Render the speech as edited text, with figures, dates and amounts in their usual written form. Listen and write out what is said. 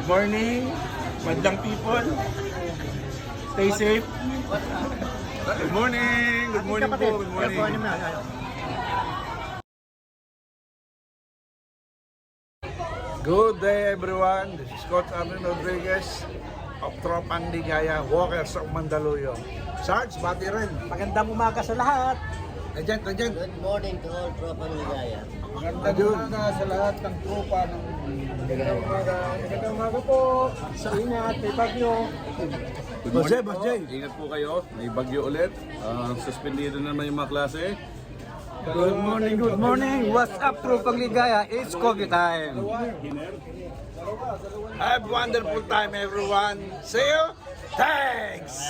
Good morning, madlang people. Stay safe. Good morning! Good morning po, good morning. Good day everyone, this is Coach Arlen Rodriguez of Tropang Ligaya, Walkers of Mandaluyong. Sarge, bati rin. Magandang umaga sa lahat. Agent. Good morning to all Tropang Ligaya. Magandang umaga sa lahat ng tropa ng Magandang umaga po. Sa ingat, kay Bagyo. Boss Jay. Ingat po kayo, may bagyo ulit. Suspendido naman yung mga klase. Good morning. What's up, Tropang Ligaya? It's coffee time. Have a wonderful time everyone. See you. Thanks.